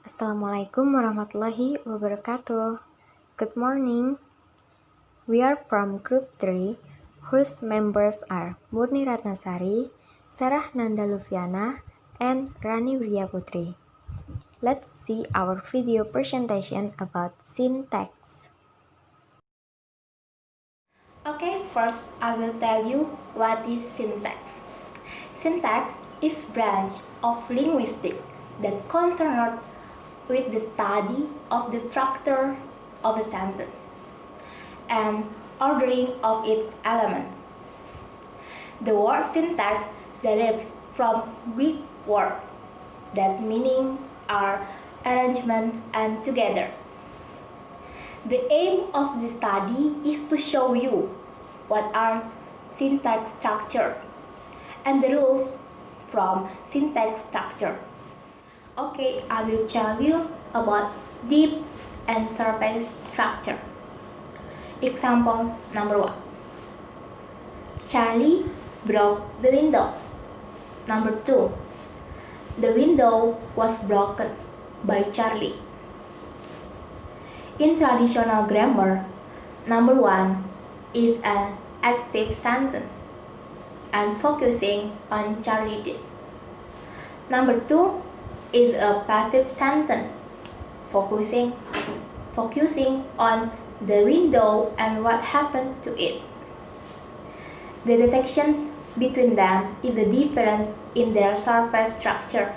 Assalamualaikum warahmatullahi wabarakatuh. Good morning. We are from Group 3, whose members are Murni Ratnasari, Nanda Lufiana, and Rani Wirya Putri. Let's see our video presentation about syntax. Okay, first I will tell you what is syntax. Syntax is branch of linguistics that concerned with the study of the structure of a sentence and ordering of its elements. The word syntax derives from Greek word that meaning are arrangement and together. The aim of the study is to show you what are syntax structure and the rules from syntax structure. Okay, I will tell you about deep and surface structure. Example number 1. Charlie broke the window. Number 2. The window was broken by Charlie. In traditional grammar, number 1 is an active sentence and focusing on Charlie did. Number 2 is a passive sentence focusing on the window and what happened to it. The distinctions between them is the difference in their surface structure.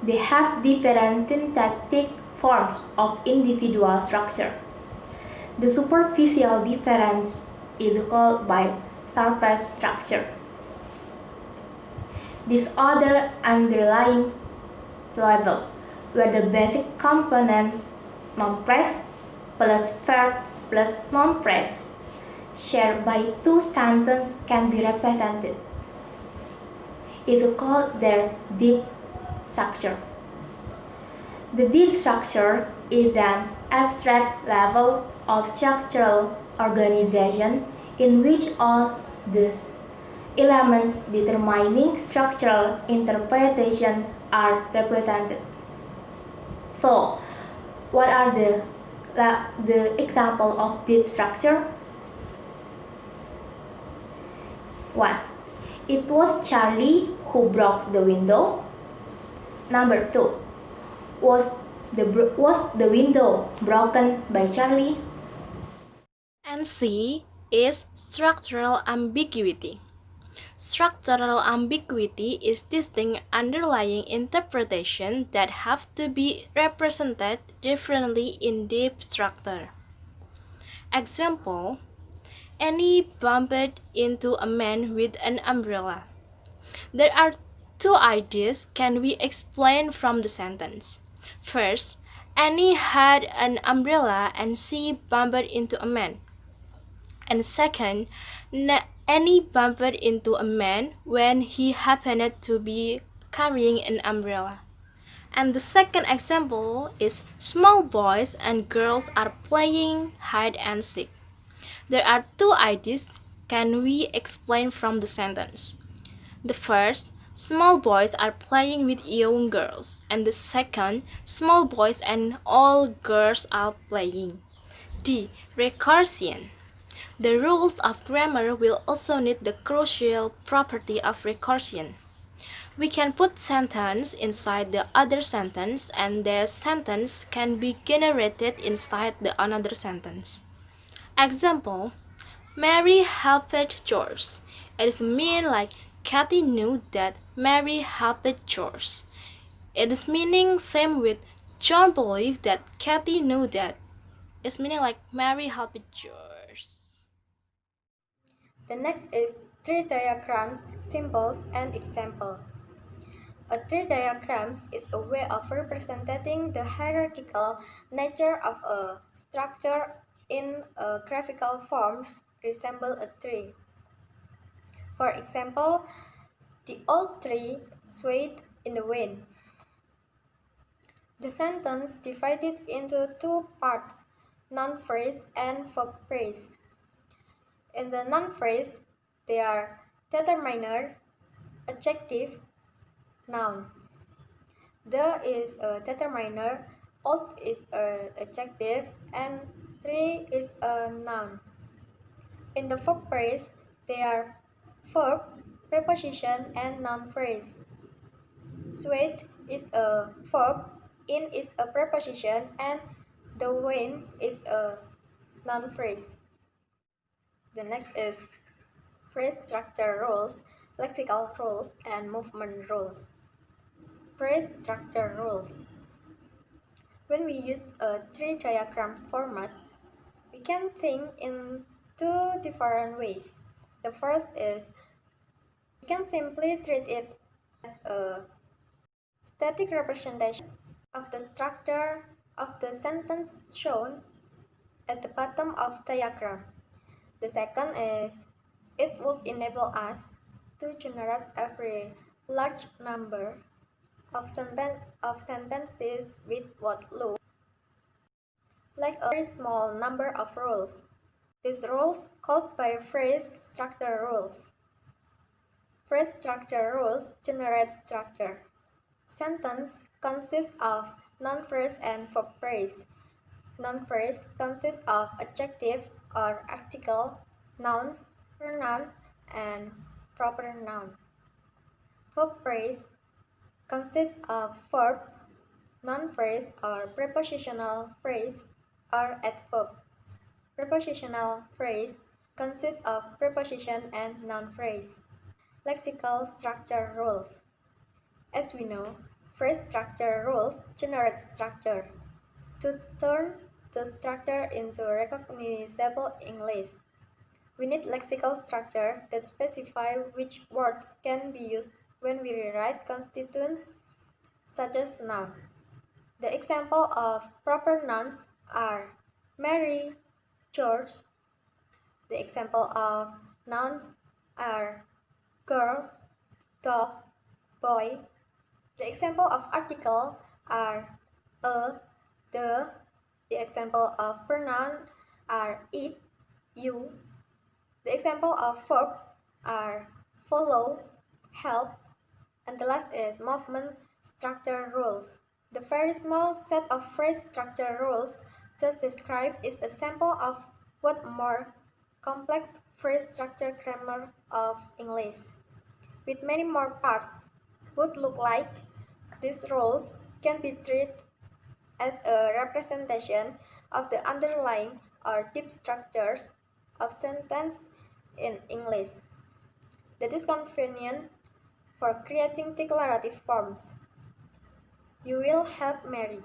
They have different syntactic forms of individual structure. The superficial difference is called by surface structure. This other underlying level, where the basic components non-phrase plus verb plus non-phrase shared by two sentences can be represented, is called their deep structure. The deep structure is an abstract level of structural organization in which all these elements determining structural interpretation are represented. So, what are the example of deep structure? 1. It was Charlie who broke the window. Number 2. Was the window broken by Charlie? And C is structural ambiguity. Structural ambiguity is distinct underlying interpretation that have to be represented differently in deep structure. Example: Annie bumped into a man with an umbrella. There are two ideas can be explained from the sentence. First, Annie had an umbrella and she bumped into a man. And second, Annie bumped into a man when he happened to be carrying an umbrella. And the second example is small boys and girls are playing hide and seek. There are two ideas can we explain from the sentence. The first, small boys are playing with young girls, and the second, small boys and all girls are playing. D. Recursion. The rules of grammar will also need the crucial property of recursion. We can put sentence inside the other sentence and the sentence can be generated inside the another sentence. Example: Mary helped George. It is mean like Kathy knew that Mary helped George. It is meaning same with John believed that Kathy knew that. It's meaning like Mary helped George. The next is tree diagrams, symbols, and example. A tree diagram is a way of representing the hierarchical nature of a structure in a graphical forms resemble a tree. For example, the old tree swayed in the wind. The sentence divided into two parts, noun phrase and verb phrase. In the noun phrase, they are determiner, adjective, noun. The is a determiner, old is an adjective, and tree is a noun. In the verb phrase, they are verb, preposition, and noun phrase. Sweat is a verb, in is a preposition, and the wind is a noun phrase. The next is phrase structure rules, lexical rules, and movement rules. Phrase structure rules. When we use a tree diagram format, we can think in two different ways. The first is we can simply treat it as a static representation of the structure of the sentence shown at the bottom of the diagram. The second is it would enable us to generate a very large number of sentences with what look like a very small number of rules. These rules called by phrase structure rules. Phrase structure rules generate structure. Sentence consists of noun phrase and verb phrase. Noun phrase consists of adjective or article, noun, pronoun, and proper noun. Verb phrase consists of verb, noun phrase or prepositional phrase or adverb. Prepositional phrase consists of preposition and noun phrase. Lexical structure rules. As we know, phrase structure rules generate structure. To turn the structure into recognizable English, we need lexical structure that specify which words can be used when we rewrite constituents such as noun. The example of proper nouns are Mary, George. The example of nouns are girl, dog, boy. The example of article are a, the. The example of pronoun are it, you. The example of verb are follow, help, and the last is movement structure rules. The very small set of phrase structure rules just described is a sample of what more complex phrase structure grammar of English, with many more parts, would look like. These rules can be treated as a representation of the underlying or deep structures of sentence in English that is convenient for creating declarative forms. You will help Mary,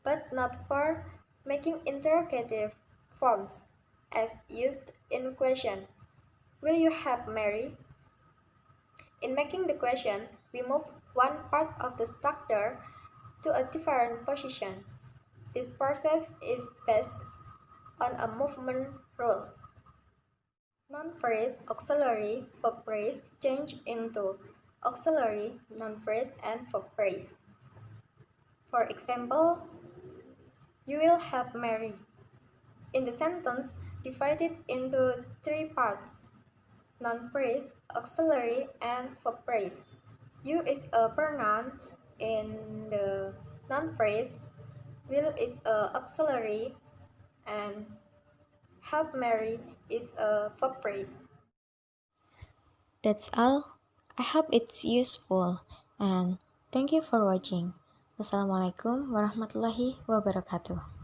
but not for making interrogative forms as used in question. Will you help Mary? In making the question, we move one part of the structure to a different position. This process is based on a movement rule. Noun phrase, auxiliary, verb phrase change into auxiliary, noun phrase, and verb phrase. For example, you will help Mary. In the sentence, divided into three parts: noun phrase, auxiliary, and verb phrase. You is a pronoun in the noun phrase, will is a auxiliary, and help Mary is a verb phrase. That's all. I hope it's useful and thank you for watching. Wassalamualaikum warahmatullahi wabarakatuh.